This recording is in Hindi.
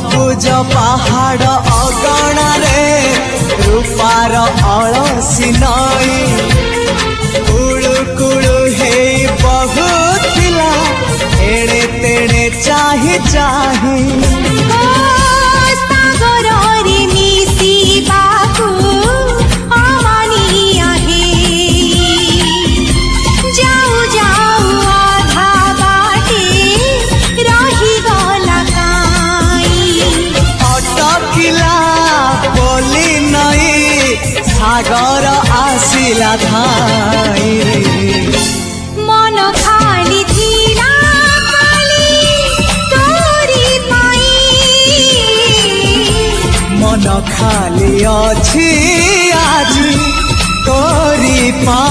सबुज पहाड़ अगणारे रूपार अलसी नई कुळु कुळु हे बहुथिला एड़े तेड़े चाही चाही सागर आसिला धाई मन खाली थिला खाली तोरी पाई मन खाली अछि आज तोरी पाई।